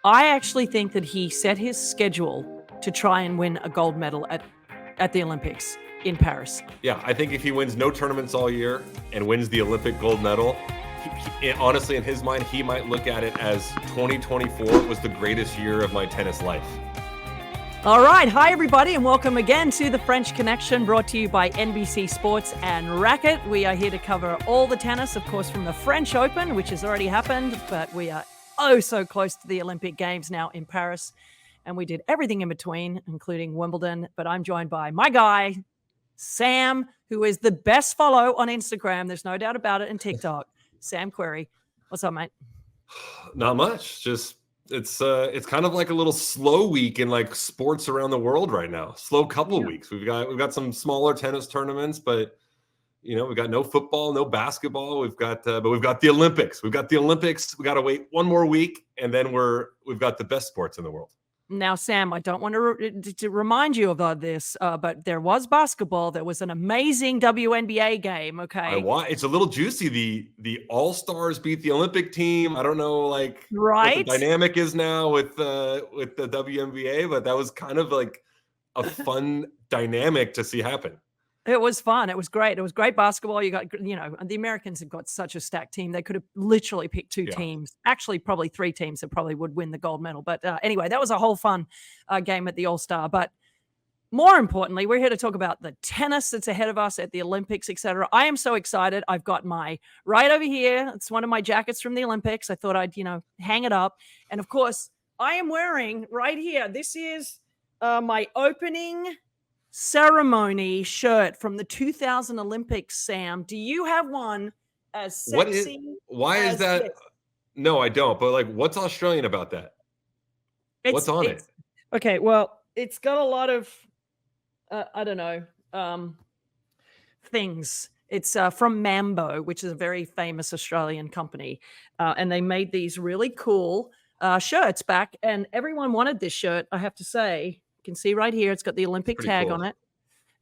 I actually think that he set his schedule to try and win a gold medal at the Olympics in Paris. Yeah, I think if he wins no tournaments all year and wins the Olympic gold medal, honestly, in his mind, he might look at it as 2024 was the greatest year of my tennis life. All right. Hi, everybody, and welcome again to The French Connection, brought to you by NBC Sports and Racket. We are here to cover all the tennis, of course, from the French Open, which has already happened, but we are so close to the Olympic Games now in Paris, and we did everything in between, including Wimbledon. But I'm joined by my guy, Sam, who is the best follow on Instagram. There's no doubt about it, and TikTok. Sam Querrey. What's up, mate? Not much. Just it's kind of like a little slow week in like sports around the world right now. Slow couple weeks. We've got some smaller tennis tournaments, but we've got no football, no basketball. But we've got the Olympics. We've got the Olympics. We got to wait one more week, and then we've got the best sports in the world. Now, Sam, I don't want to remind you about this, but there was basketball. There was an amazing WNBA game. Okay, it's a little juicy. The All-Stars beat the Olympic team. I don't know, what the dynamic is now with the WNBA, but that was kind of like a fun dynamic to see happen. It was fun. It was great. It was great basketball. You got, the Americans have got such a stacked team. They could have literally picked two teams, actually probably three teams that probably would win the gold medal. But anyway, that was a whole fun game at the All-Star. But more importantly, we're here to talk about the tennis that's ahead of us at the Olympics, etc. I am so excited. I've got my right over here. It's one of my jackets from the Olympics. I thought I'd, hang it up. And of course, I am wearing right here. This is my opening ceremony shirt from the 2000 Olympics. Sam, do you have one as sexy? Why is that? This? No, I don't. But what's Australian about that? What's on it? Okay, well, it's got a lot of I don't know things. It's from Mambo, which is a very famous Australian company, and they made these really cool shirts back, and everyone wanted this shirt. I have to say. Can see right here, it's got the Olympic tag on it.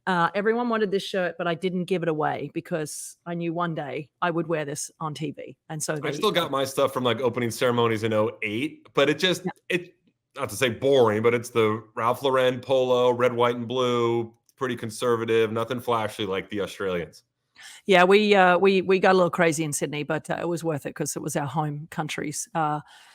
Everyone wanted this shirt, but I didn't give it away because I knew one day I would wear this on TV. And so I still got my stuff from opening ceremonies in 2008, but it not to say boring, but it's the Ralph Lauren polo, red, white, and blue, pretty conservative, nothing flashy like the Australians. Yeah, we got a little crazy in Sydney, but it was worth it because it was our home country's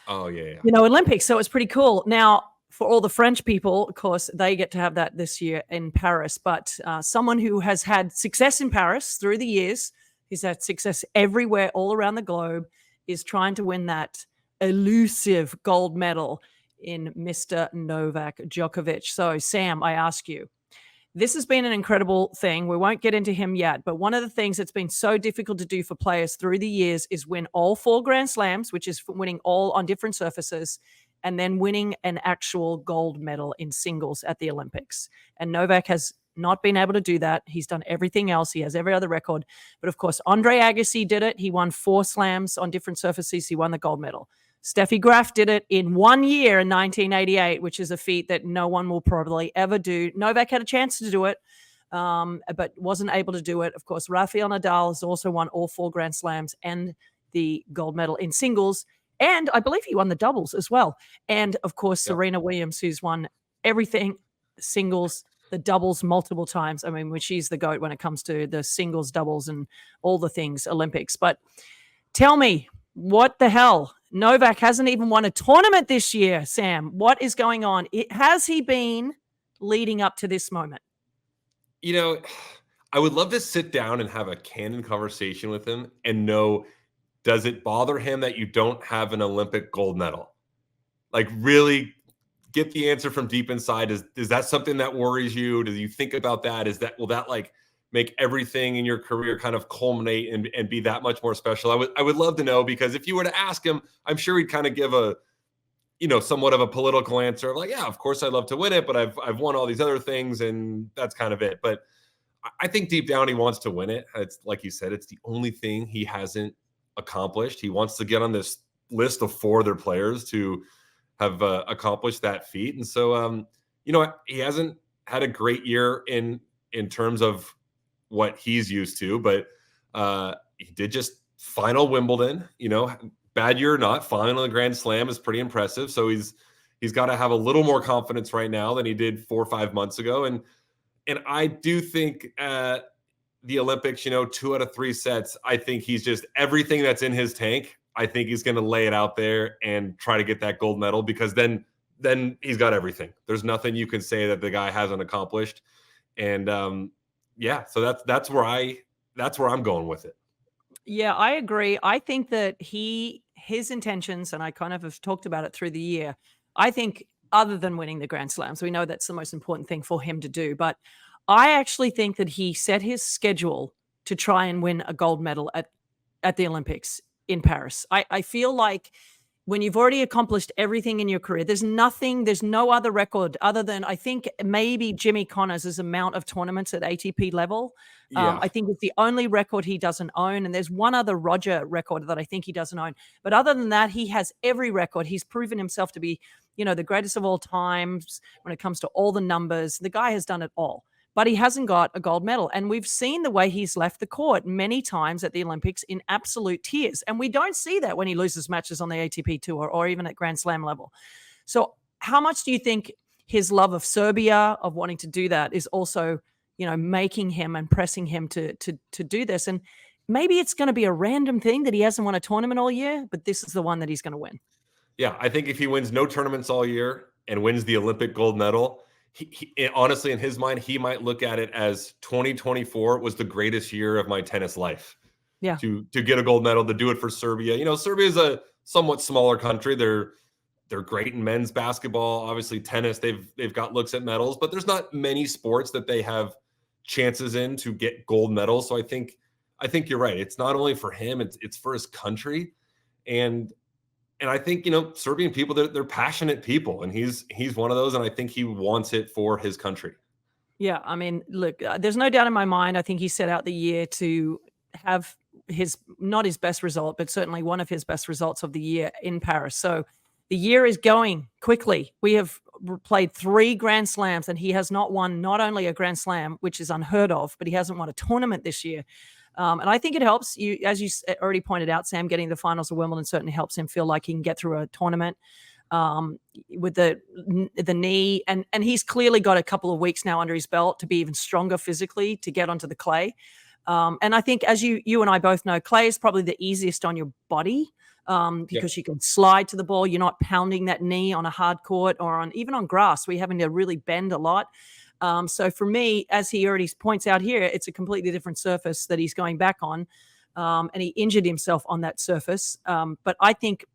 Olympics. So it was pretty cool. Now, for all the French people, of course, they get to have that this year in Paris. But someone who has had success in Paris through the years, who's had success everywhere, all around the globe, is trying to win that elusive gold medal in Mr. Novak Djokovic. So, Sam, I ask you, this has been an incredible thing. We won't get into him yet, but one of the things that's been so difficult to do for players through the years is win all 4 Grand Slams, which is winning all on different surfaces, and then winning an actual gold medal in singles at the Olympics. And Novak has not been able to do that. He's done everything else. He has every other record. But of course, Andre Agassi did it. He won 4 slams on different surfaces. He won the gold medal. Steffi Graf did it in 1 year in 1988, which is a feat that no one will probably ever do. Novak had a chance to do it, but wasn't able to do it. Of course, Rafael Nadal has also won all 4 Grand Slams and the gold medal in singles. And I believe he won the doubles as well. And, of course, Serena Williams, who's won everything, the singles, the doubles multiple times. I mean, she's the GOAT when it comes to the singles, doubles, and all the things Olympics. But tell me, what the hell? Novak hasn't even won a tournament this year, Sam. What is going on? Has he been leading up to this moment? I would love to sit down and have a candid conversation with him and know, does it bother him that you don't have an Olympic gold medal? Really get the answer from deep inside. Is that something that worries you? Do you think about that? Will that make everything in your career kind of culminate and be that much more special? I would love to know, because if you were to ask him, I'm sure he'd kind of give a, somewhat of a political answer of yeah, of course I'd love to win it, but I've won all these other things and that's kind of it. But I think deep down he wants to win it. It's like you said, it's the only thing he hasn't accomplished. He wants to get on this list of 4 other players to have accomplished that feat. And so, he hasn't had a great year in terms of what he's used to, but he did just final Wimbledon, bad year or not, finally a Grand Slam is pretty impressive. So he's got to have a little more confidence right now than he did 4 or 5 months ago. And I do think at the Olympics, 2 out of 3 sets, I think he's just everything that's in his tank. I think he's going to lay it out there and try to get that gold medal, because then he's got everything. There's nothing you can say that the guy hasn't accomplished. And so that's where I'm going with it. Yeah, I agree. I think that his intentions, and I kind of have talked about it through the year, I think other than winning the Grand Slams, we know that's the most important thing for him to do. But I actually think that he set his schedule to try and win a gold medal at the Olympics in Paris. I feel like when you've already accomplished everything in your career, there's no other record other than, I think, maybe Jimmy Connors' amount of tournaments at ATP level. I think it's the only record he doesn't own. And there's one other Roger record that I think he doesn't own. But other than that, he has every record. He's proven himself to be, the greatest of all times when it comes to all the numbers. The guy has done it all. But he hasn't got a gold medal. And we've seen the way he's left the court many times at the Olympics in absolute tears. And we don't see that when he loses matches on the ATP Tour or even at Grand Slam level. So how much do you think his love of Serbia, of wanting to do that, is also, making him and pressing him to do this? And maybe it's going to be a random thing that he hasn't won a tournament all year, but this is the one that he's going to win. Yeah, I think if he wins no tournaments all year and wins the Olympic gold medal, he honestly, in his mind, he might look at it as 2024 was the greatest year of my tennis life. Yeah. To get a gold medal, to do it for Serbia. Serbia is a somewhat smaller country. They're great in men's basketball. Obviously, tennis, they've got looks at medals, but there's not many sports that they have chances in to get gold medals. So I think you're right. It's not only for him, it's for his country. And I think, Serbian people, they're passionate people, and he's one of those. And I think he wants it for his country. Yeah. I mean, look, there's no doubt in my mind. I think he set out the year to have not his best result, but certainly one of his best results of the year in Paris. So the year is going quickly. We have played 3 Grand Slams, and he has not won not only a Grand Slam, which is unheard of, but he hasn't won a tournament this year. And I think it helps you, as you already pointed out, Sam, getting the finals of Wimbledon certainly helps him feel like he can get through a tournament with the knee. And he's clearly got a couple of weeks now under his belt to be even stronger physically to get onto the clay. And I think, as you and I both know, clay is probably the easiest on your body because you can slide to the ball. You're not pounding that knee on a hard court or even on grass where you're having to really bend a lot. So for me, as he already points out here, it's a completely different surface that he's going back on. And he injured himself on that surface. But I think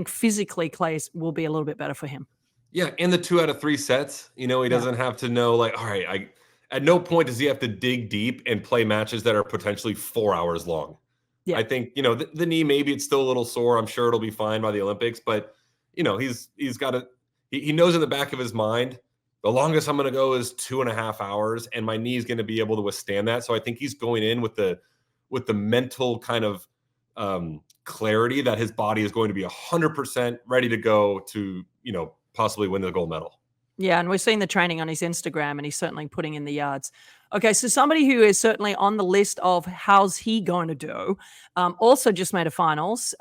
physically clay will be a little bit better for him. Yeah. In the 2 out of 3 sets, he doesn't have to know, like, all right, at no point does he have to dig deep and play matches that are potentially 4 hours long. Yeah. I think, the knee, maybe it's still a little sore. I'm sure it'll be fine by the Olympics, but he's got he knows in the back of his mind, the longest I'm going to go is 2.5 hours, and my knee is going to be able to withstand that. So I think he's going in with the mental kind of clarity that his body is going to be 100% ready to go to, possibly win the gold medal. Yeah, and we're seeing the training on his Instagram, and he's certainly putting in the yards. Okay, so somebody who is certainly on the list of how's he going to do, also just made a finals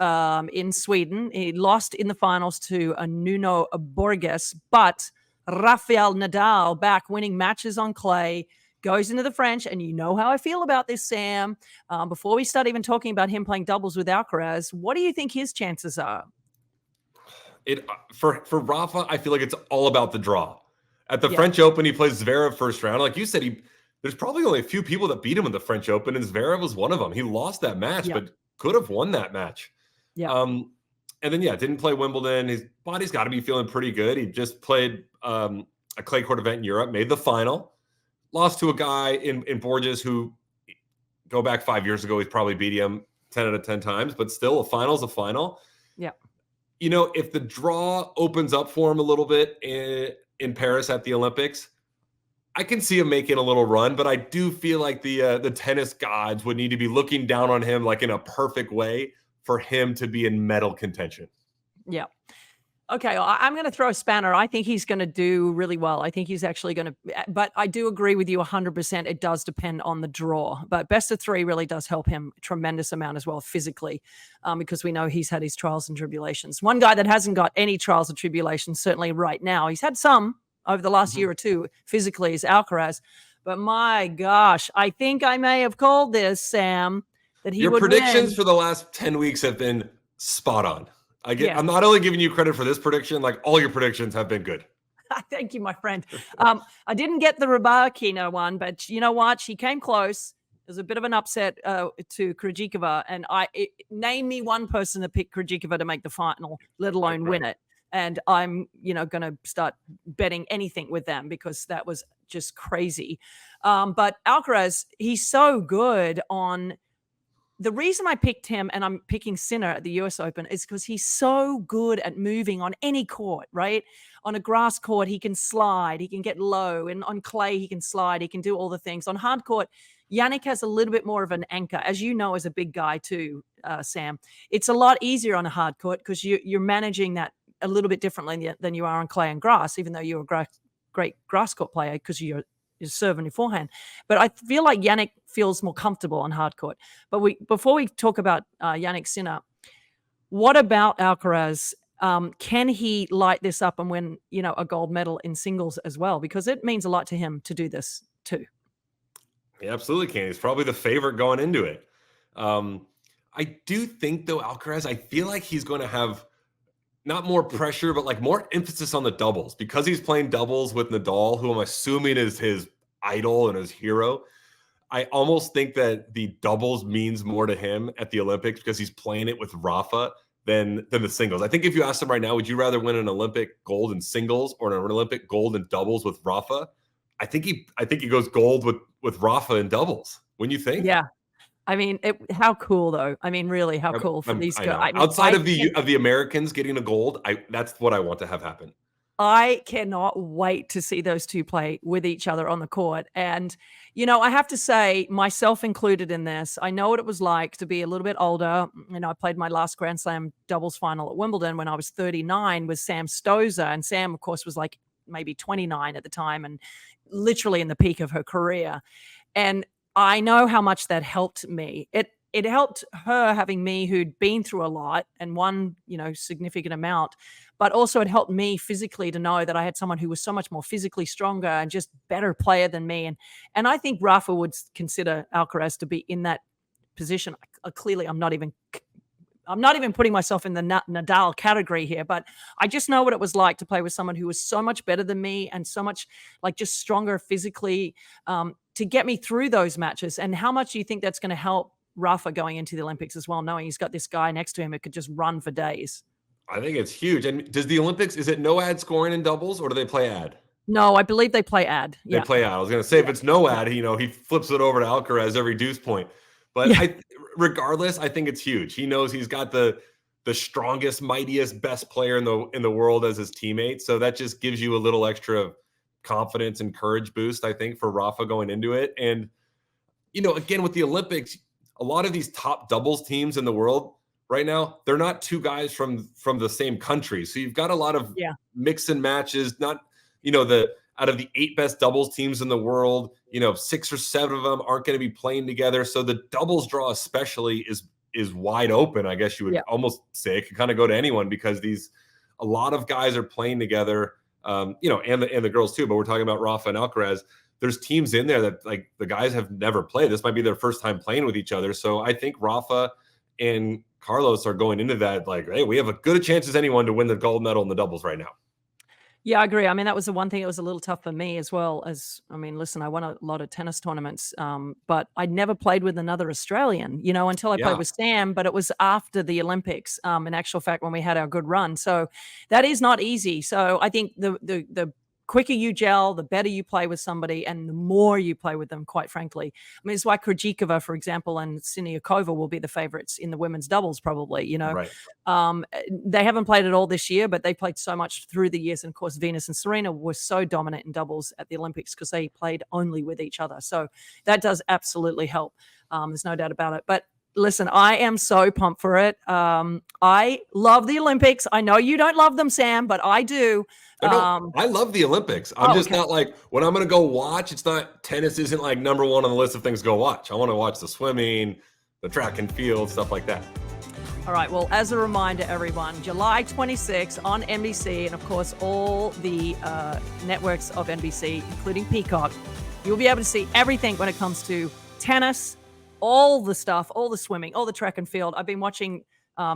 in Sweden. He lost in the finals to Nuno Borges, but Rafael Nadal back winning matches on clay, goes into the French, and you know how I feel about this, Sam. Before we start even talking about him playing doubles with Alcaraz, what do you think his chances are? For Rafa, I feel like it's all about the draw. At the French Open, he plays Zverev first round. Like you said, there's probably only a few people that beat him in the French Open, and Zverev was one of them. He lost that match, but could have won that match. Yeah. And then, didn't play Wimbledon. His body's got to be feeling pretty good. He just played a clay court event in Europe, made the final, lost to a guy in Borges who, go back 5 years ago, he's probably beat him 10 out of 10 times, but still, a final's a final. Yeah. If the draw opens up for him a little bit in Paris at the Olympics, I can see him making a little run, but I do feel like the tennis gods would need to be looking down on him like in a perfect way for him to be in medal contention. Yeah. Okay, well, I'm going to throw a spanner. I think he's going to do really well. I think he's actually going to, but I do agree with you 100%. It does depend on the draw, but best of three really does help him a tremendous amount as well physically, because we know he's had his trials and tribulations. One guy that hasn't got any trials and tribulations, certainly right now, he's had some over the last year or two physically, is Alcaraz. But my gosh, I think I may have called this, Sam, that he Your would predictions win. for the last 10 weeks have been spot on. Yeah. I'm not only giving you credit for this prediction, like all your predictions have been good. Thank you, my friend. I didn't get the Rybakina one, but you know what? She came close. There's a bit of an upset to Krejcikova, and name me one person that picked Krejcikova to make the final, let alone win it. And I'm, going to start betting anything with them because that was just crazy. But Alcaraz, he's so good on. The reason I picked him and I'm picking Sinner at the US Open is because he's so good at moving on any court, right? On a grass court, he can slide, he can get low, and on clay, he can slide, he can do all the things. On hard court, Yannick has a little bit more of an anchor, as you know, as a big guy too, Sam. It's a lot easier on a hard court because you're managing that a little bit differently than you are on clay and grass, even though you're a great grass court player because you're serving your forehand. But I feel like Yannick feels more comfortable on hard court. But before we talk about Yannick Sinner, what about Alcaraz? Can he light this up and win, a gold medal in singles as well? Because it means a lot to him to do this too. He absolutely can. He's probably the favorite going into it. I do think, though, Alcaraz, I feel like he's going to have not more pressure, but like more emphasis on the doubles because he's playing doubles with Nadal, who I'm assuming is his idol and his hero. I almost think that the doubles means more to him at the Olympics because he's playing it with Rafa than the singles. I think if you asked him right now, would you rather win an Olympic gold in singles or an Olympic gold in doubles with Rafa? I think he goes gold with Rafa in doubles. When you think? Yeah. I mean, how cool though. I mean, really, how cool for these guys. Outside of the Americans getting a gold, that's what I want to have happen. I cannot wait to see those two play with each other on the court. And, I have to say, myself included in this, I know what it was like to be a little bit older. I played my last Grand Slam doubles final at Wimbledon when I was 39 with Sam Stosur. And Sam, of course, was like maybe 29 at the time and literally in the peak of her career. And I know how much that helped me. It helped her having me who'd been through a lot and won, significant amount, but also it helped me physically to know that I had someone who was so much more physically stronger and just better player than me. And I think Rafa would consider Alcaraz to be in that position. Clearly, I'm not even putting myself in the Nadal category here, but I just know what it was like to play with someone who was so much better than me and so much like just stronger physically to get me through those matches. And how much do you think that's going to help Rafa going into the Olympics as well, knowing he's got this guy next to him who could just run for days? I think it's huge. And does the Olympics, is it no ad scoring in doubles or do they play ad? No, I believe they play ad. They play ad. I was going to say, if it's no ad, he flips it over to Alcaraz every deuce point. But regardless, I think it's huge. He knows he's got the strongest, mightiest, best player in the world as his teammate. So that just gives you a little extra confidence and courage boost, I think, for Rafa going into it. And, again, with the Olympics, a lot of these top doubles teams in the world right now, they're not two guys from the same country. So you've got a lot of mix and matches, not, out of the 8 best doubles teams in the world, 6 or 7 of them aren't going to be playing together. So the doubles draw especially is wide open. I guess you would almost say it could kind of go to anyone because a lot of guys are playing together, and the girls too, but we're talking about Rafa and Alcaraz. There's teams in there that like the guys have never played. This might be their first time playing with each other. So I think Rafa and Carlos are going into that like, hey, we have as good a chance as anyone to win the gold medal in the doubles right now. Yeah, I agree. I mean, that was the one thing that was a little tough for me as well. Listen, I won a lot of tennis tournaments, but I'd never played with another Australian, until I played with Sam, but it was after the Olympics, in actual fact, when we had our good run. So that is not easy. So I think the quicker you gel, the better you play with somebody and the more you play with them, quite frankly. I mean, it's why Krejcikova, for example, and Siniakova will be the favorites in the women's doubles probably, Right. They haven't played it all this year, but they played so much through the years. And of course, Venus and Serena were so dominant in doubles at the Olympics because they played only with each other. So that does absolutely help. There's no doubt about it. But Listen, I am so pumped for it. I love the Olympics. I know you don't love them, Sam, but I do. No, I love the Olympics. I'm just not like, when I'm going to go watch, it's not, tennis isn't like number one on the list of things to go watch. I want to watch the swimming, the track and field, stuff like that. All right. Well, as a reminder, everyone, July 26th on NBC, and of course, all the networks of NBC, including Peacock, you'll be able to see everything when it comes to tennis, all the stuff, all the swimming, all the track and field. I've been watching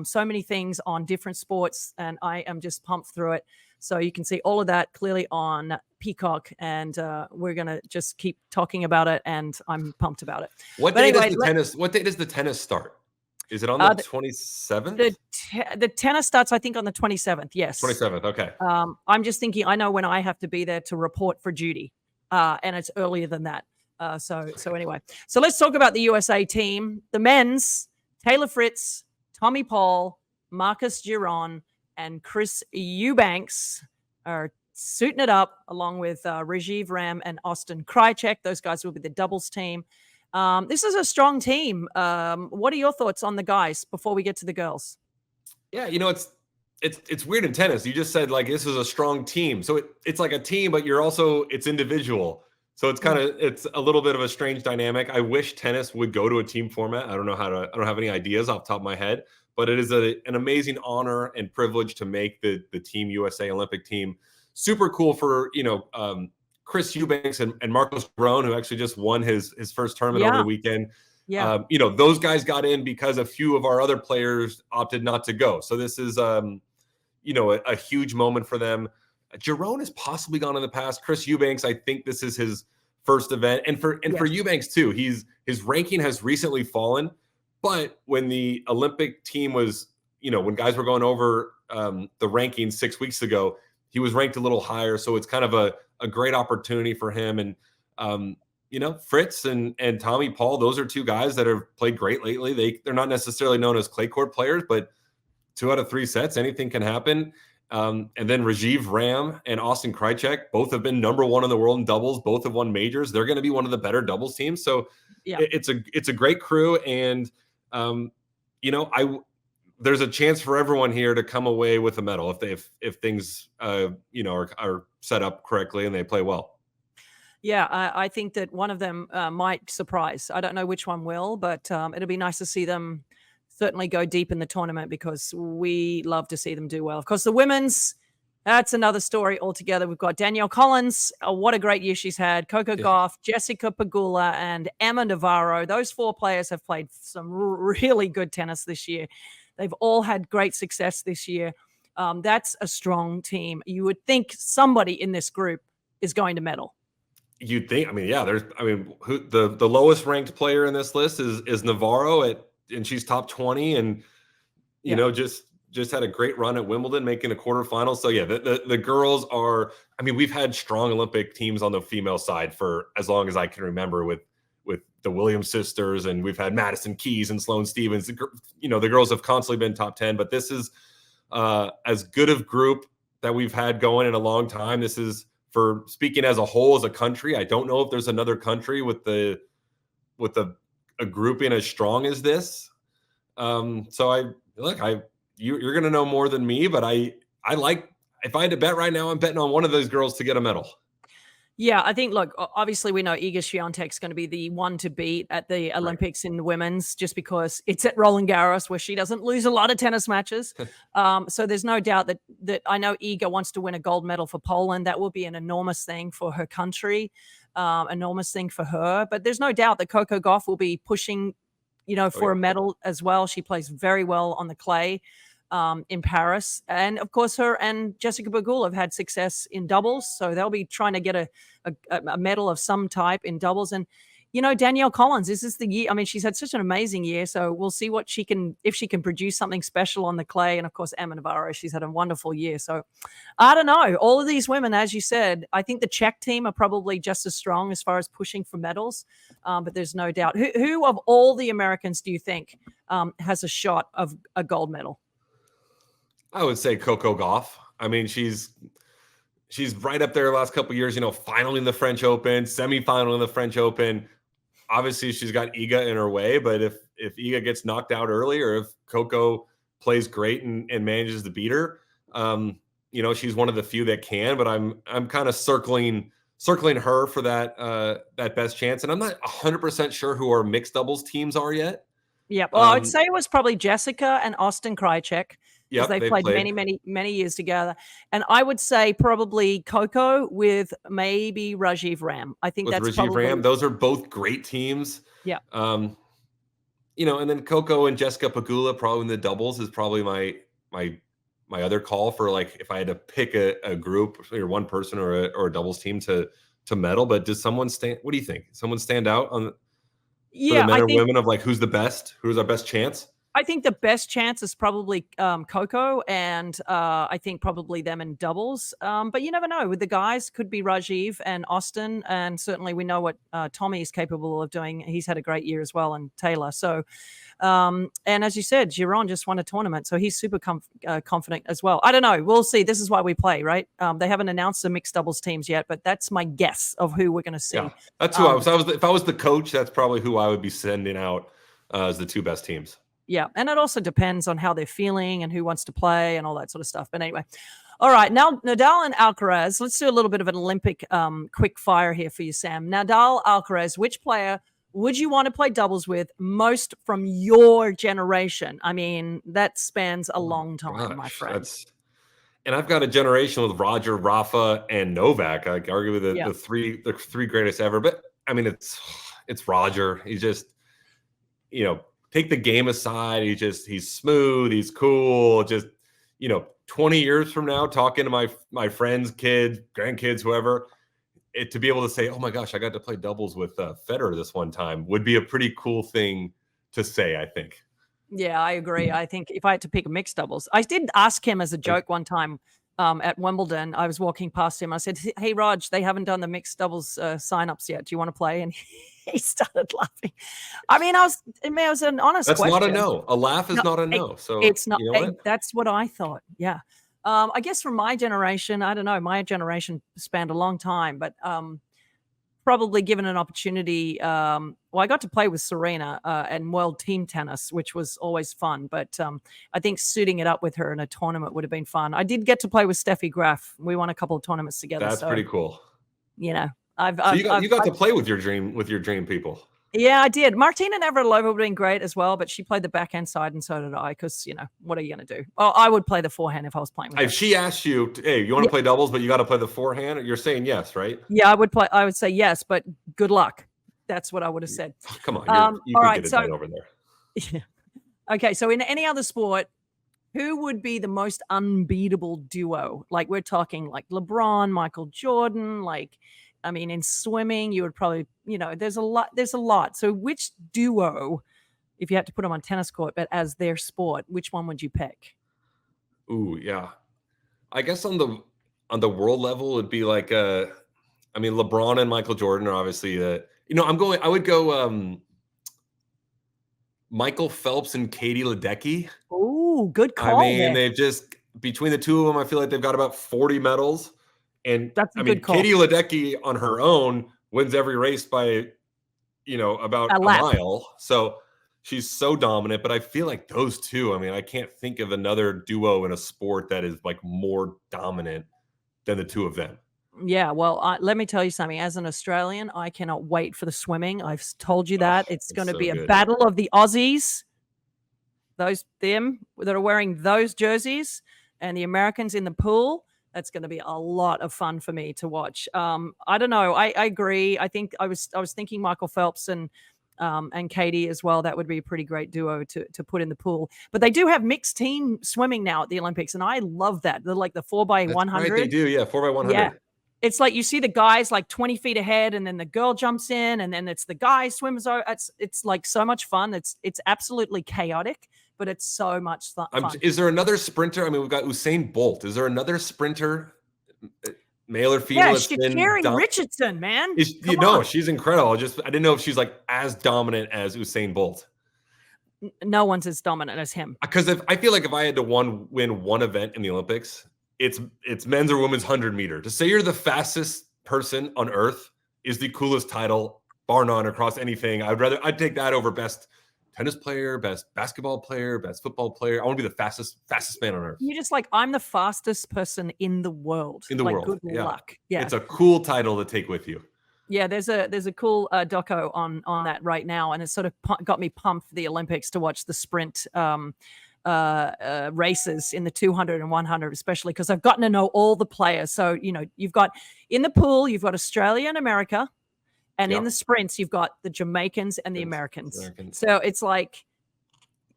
so many things on different sports, and I am just pumped through it. So you can see all of that clearly on Peacock, and we're going to just keep talking about it, and I'm pumped about it. What day does the tennis start? Is it on the 27th? The tennis starts, I think, on the 27th. Yes. 27th. Okay. I'm just thinking, I know when I have to be there to report for duty, and it's earlier than that. So anyway, so let's talk about the USA team. The men's, Taylor Fritz, Tommy Paul, Marcus Giron, and Chris Eubanks are suiting it up, along with Rajiv Ram and Austin Krajicek. Those guys will be the doubles team. This is a strong team. What are your thoughts on the guys before we get to the girls? Yeah, it's weird in tennis. You just said like this is a strong team, so it's like a team, but it's individual. So it's it's a little bit of a strange dynamic. I wish tennis would go to a team format. I don't have any ideas off the top of my head, but it is an amazing honor and privilege to make the Team USA Olympic team. Super cool for, Chris Eubanks and Marcos Giron, who actually just won his first tournament over the weekend. Yeah. Those guys got in because a few of our other players opted not to go. So this is, a huge moment for them. Giron has possibly gone in the past. Chris Eubanks, I think this is his first event. And for Eubanks too, his ranking has recently fallen. But when the Olympic team was, when guys were going over the rankings 6 weeks ago, he was ranked a little higher. So it's kind of a great opportunity for him. And, Fritz and Tommy Paul, those are two guys that have played great lately. They're not necessarily known as clay court players, but 2 out of 3 sets, anything can happen. And then Rajiv Ram and Austin Krajicek, both have been number 1 in the world in doubles. Both have won majors. They're going to be one of the better doubles teams. So it's a great crew. And, there's a chance for everyone here to come away with a medal if things, are set up correctly and they play well. Yeah, I think that one of them might surprise. I don't know which one will, but it'll be nice to see them certainly go deep in the tournament, because we love to see them do well. Of course, the women's, that's another story altogether. We've got Danielle Collins. What a great year she's had. Coco Gauff, Jessica Pegula, and Emma Navarro. Those 4 players have played some really good tennis this year. They've all had great success this year. That's a strong team. You would think somebody in this group is going to medal. You'd think. The lowest ranked player in this list is Navarro and she's top 20, and just had a great run at Wimbledon, making a quarterfinal. So the girls are. We've had strong Olympic teams on the female side for as long as I can remember, with the Williams sisters, and we've had Madison Keys and Sloane Stevens. The girls have constantly been top 10, but this is as good of group that we've had going in a long time. This is, for speaking as a whole, as a country, I don't know if there's another country with a grouping as strong as this. So you're going to know more than me, but I like, if I had to bet right now, I'm betting on one of those girls to get a medal. Yeah, I think, look, obviously we know Iga Swiatek's going to be the one to beat at the Olympics in the women's, just because it's at Roland Garros, where she doesn't lose a lot of tennis matches. So there's no doubt that I know Iga wants to win a gold medal for Poland. That will be an enormous thing for her country, enormous thing for her. But there's no doubt that Coco Gauff will be pushing, for a medal as well. She plays very well on the clay in Paris. And of course, her and Jessica Pegula have had success in doubles. So they'll be trying to get a medal of some type in doubles. And, Danielle Collins, this is the year. She's had such an amazing year. So we'll see if she can produce something special on the clay. And of course, Emma Navarro, she's had a wonderful year. So I don't know. All of these women, as you said, I think the Czech team are probably just as strong as far as pushing for medals. But there's no doubt. Who of all the Americans do you think has a shot of a gold medal? I would say Coco Gauff. She's right up there the last couple of years, final in the French Open, semifinal in the French Open. obviously she's got Iga in her way, but if Iga gets knocked out early, or if Coco plays great and manages to beat her, she's one of the few that can. But I'm kind of circling her for that best chance, and I'm not 100% sure who our mixed doubles teams are yet. Yeah, well, I would say it was probably Jessica and Austin Krajicek, because they've played many years together. And I would say probably Coco with maybe Rajiv Ram. I think that's Rajiv Ram. Those are both great teams. Yeah. And then Coco and Jessica Pegula probably in the doubles is probably my other call for, like, if I had to pick a group or one person or a doubles team to medal. But does someone stand? What do you think? Someone stand out on? For the men or women of, like, who's the best? Who's our best chance? I think the best chance is probably Coco, and I think probably them in doubles. But you never know. With the guys, could be Rajiv and Austin, and certainly we know what Tommy is capable of doing. He's had a great year as well, and Taylor. So, and as you said, Giron just won a tournament, so he's super confident as well. I don't know. We'll see. This is why we play, right? They haven't announced the mixed doubles teams yet, but that's my guess of who we're going to see. Yeah, that's who I was. If I was the coach, that's probably who I would be sending out as the two best teams. Yeah, and it also depends on how they're feeling and who wants to play and all that sort of stuff. But anyway, all right, now Nadal and Alcaraz. Let's do a little bit of an Olympic quick fire here for you, Sam. Nadal, Alcaraz, which player would you want to play doubles with most from your generation? I mean, that spans a long time, my friend. And I've got a generation with Roger, Rafa, and Novak. Like, arguably the three greatest ever. But I mean, it's Roger. He's just, take the game aside. He's smooth. He's cool. Just, 20 years from now, talking to my friends, kids, grandkids, whoever, to be able to say, oh my gosh, I got to play doubles with Federer this one time, would be a pretty cool thing to say, I think. Yeah, I agree. I think if I had to pick mixed doubles, I did ask him as a joke one time at Wimbledon. I was walking past him. I said, hey, Raj, they haven't done the mixed doubles signups yet. Do you want to play? And he started laughing. I mean, it was an honest question. That's not a no. A laugh is not a no. So it's not. That's what I thought. Yeah. I guess from my generation, I don't know. My generation spanned a long time, but probably given an opportunity. I got to play with Serena and world team tennis, which was always fun. But I think suiting it up with her in a tournament would have been fun. I did get to play with Steffi Graf. We won a couple of tournaments together. That's pretty cool. You got to play with your dream people. Yeah, I did. Martina Navratilova would have been great as well, but she played the backhand side, and so did I. Because what are you going to do? Oh, I would play the forehand if I was playing with her. If she asked you, hey, you want to play doubles, but you got to play the forehand, you're saying yes, right? Yeah, I would play. I would say yes, but good luck. That's what I would have said. Oh, come on, you can get it done over there. Yeah. Okay, so in any other sport, who would be the most unbeatable duo? Like, we're talking like LeBron, Michael Jordan, in swimming, you would probably, there's a lot. So which duo, if you had to put them on tennis court, but as their sport, which one would you pick? Ooh, yeah. I guess on the world level, it'd be like, LeBron and Michael Jordan are obviously I would go Michael Phelps and Katie Ledecky. Ooh, good call. They've just, between the two of them, I feel like they've got about 40 medals. And that's a good call. Katie Ledecky on her own wins every race by, about a mile. So she's so dominant. But I feel like those two, I can't think of another duo in a sport that is like more dominant than the two of them. Yeah, well, let me tell you something. As an Australian, I cannot wait for the swimming. I've told you that. It's going to be a battle of the Aussies, them that are wearing those jerseys, and the Americans in the pool. That's going to be a lot of fun for me to watch. I don't know. I agree. I think I was thinking Michael Phelps and Katie as well. That would be a pretty great duo to put in the pool. But they do have mixed team swimming now at the Olympics, and I love that. They're like the 4x100. Right, they do, yeah, 4x100. Yeah. It's like you see the guys like 20 feet ahead, and then the girl jumps in, and then it's the guy swims over. It's like so much fun. It's absolutely chaotic, but it's so much fun. Is there another sprinter? We've got Usain Bolt. Is there another sprinter, male or female? Yeah, Querrey Richardson, man. She's incredible. I didn't know if she's like as dominant as Usain Bolt. No one's as dominant as him. Because I feel like if I had to win one event in the Olympics, it's men's or women's 100 meter. To say you're the fastest person on earth is the coolest title bar none across anything. I'd take that over best tennis player, best basketball player, best football player. I want to be the fastest man on earth. You're just like, I'm the fastest person in the world. In the world. Good luck. Yeah. It's a cool title to take with you. Yeah, there's a cool doco on that right now, and it sort of got me pumped for the Olympics to watch the sprint races in the 200 and 100, especially because I've gotten to know all the players. So, you've got in the pool, you've got Australia and America, and in the sprints, you've got the Jamaicans and the Americans. So it's like,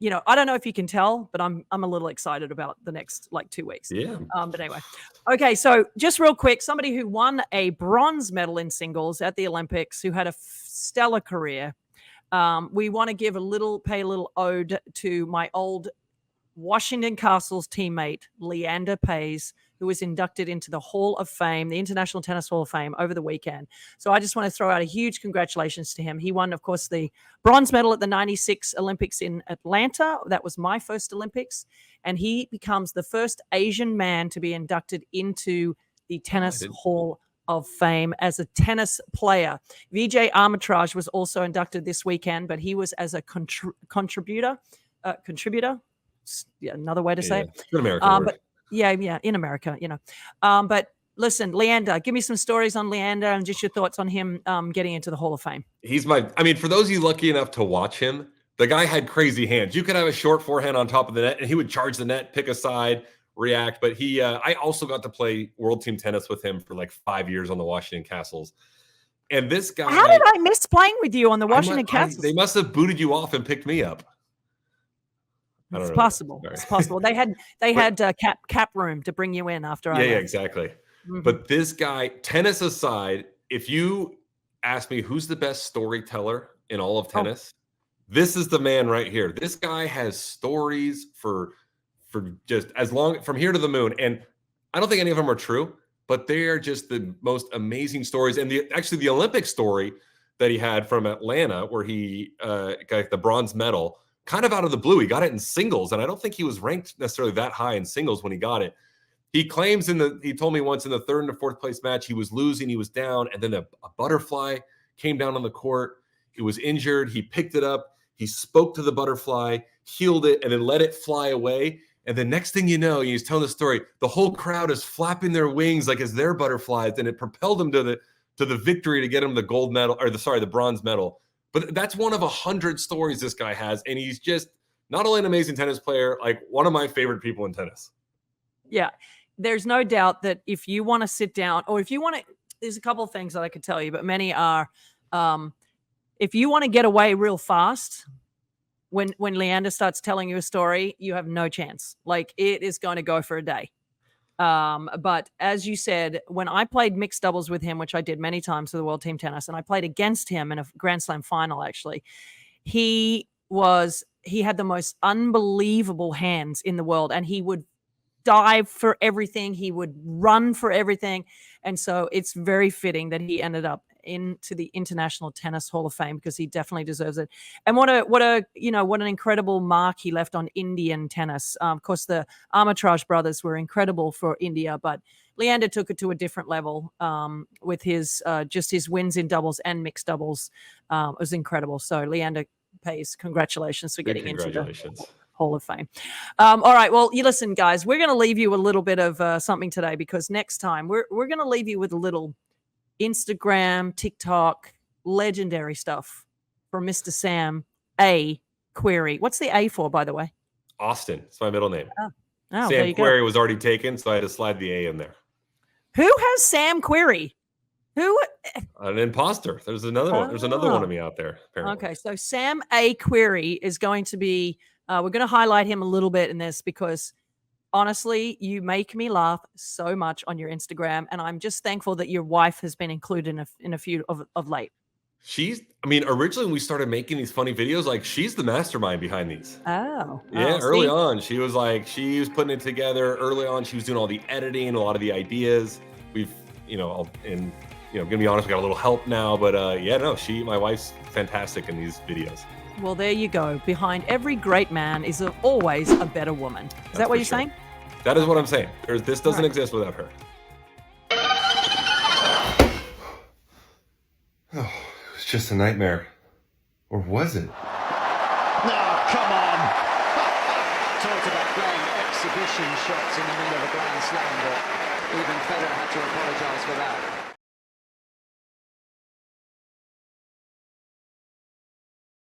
I don't know if you can tell, but I'm a little excited about the next 2 weeks. Yeah. But anyway, okay. So just real quick, somebody who won a bronze medal in singles at the Olympics, who had a stellar career. We want to pay a little ode to my old Washington Castles teammate, Leander Paes, who was inducted into the Hall of Fame, the International Tennis Hall of Fame, over the weekend. So I just want to throw out a huge congratulations to him. He won, of course, the bronze medal at the 96 Olympics in Atlanta. That was my first Olympics. And he becomes the first Asian man to be inducted into the Tennis Hall of Fame as a tennis player. Vijay Armitage was also inducted this weekend, but he was as a contributor. Yeah, another way to say it. Good American word. But in America, But listen, Leander, give me some stories on Leander and just your thoughts on him getting into the Hall of Fame. For those of you lucky enough to watch him, the guy had crazy hands. You could have a short forehand on top of the net, and he would charge the net, pick a side, react. But I also got to play world team tennis with him for 5 years on the Washington Castles. And this guy, how did I miss playing with you on the Washington Castles? They must have booted you off and picked me up. It's possible. It's possible. They had cap room to bring you in after. Yeah, exactly. Mm-hmm. But this guy, tennis aside, if you ask me who's the best storyteller in all of tennis, this is the man right here. This guy has stories for just as long from here to the moon, and I don't think any of them are true, but they are just the most amazing stories. And the Olympic story that he had from Atlanta, where he got the bronze medal. Kind of out of the blue. He got it in singles, and I don't think he was ranked necessarily that high in singles when he got it. He claims he told me once in the third and the fourth place match, he was losing, he was down, and then a butterfly came down on the court. He was injured. He picked it up. He spoke to the butterfly, healed it, and then let it fly away. And the next thing you know, he's telling the story, the whole crowd is flapping their wings like it's their butterflies, and it propelled him to the victory to get him the gold medal, the bronze medal. But that's one of 100 stories this guy has, and he's just not only an amazing tennis player, one of my favorite people in tennis. Yeah, there's no doubt that if you want to sit down, or if you want to, there's a couple of things that I could tell you, but many are, if you want to get away real fast, when Leander starts telling you a story, you have no chance. It is going to go for a day. But as you said, when I played mixed doubles with him, which I did many times for the World Team Tennis, and I played against him in a Grand Slam final, actually, he had the most unbelievable hands in the world, and he would dive for everything. He would run for everything. And so it's very fitting that he ended up into the International Tennis Hall of Fame, because he definitely deserves it. And what an incredible mark he left on Indian tennis. Of course, the Armitage brothers were incredible for India, but Leander took it to a different level with his wins in doubles and mixed doubles. It was incredible. So Leander Paes, congratulations for getting into the Hall of Fame. All right. Well, you listen, guys, we're going to leave you a little bit of something today, because next time we're going to leave you with a little Instagram, TikTok, legendary stuff from Mr. Sam A. Querrey. What's the A for, by the way? Austin. It's my middle name. Oh, Sam Querrey was already taken, so I had to slide the A in there. Who has Sam Querrey? Who? An imposter. There's another one. There's another one of me out there, apparently. Okay, so Sam A. Querrey is going to be, we're going to highlight him a little bit in this, because honestly, you make me laugh so much on your Instagram, and I'm just thankful that your wife has been included in a few of late. Originally when we started making these funny videos, she's the mastermind behind these. Oh. Yeah, early on, she was putting it together. Early on, she was doing all the editing, a lot of the ideas. We've, gonna be honest, we got a little help now, but my wife's fantastic in these videos. Well, there you go. Behind every great man is always a better woman. Is that what you're saying? That is what I'm saying. This doesn't exist without her. Oh, it was just a nightmare. Or was it? No, come on. Talked about playing exhibition shots in the middle of a Grand Slam, but even Federer had to apologise for that.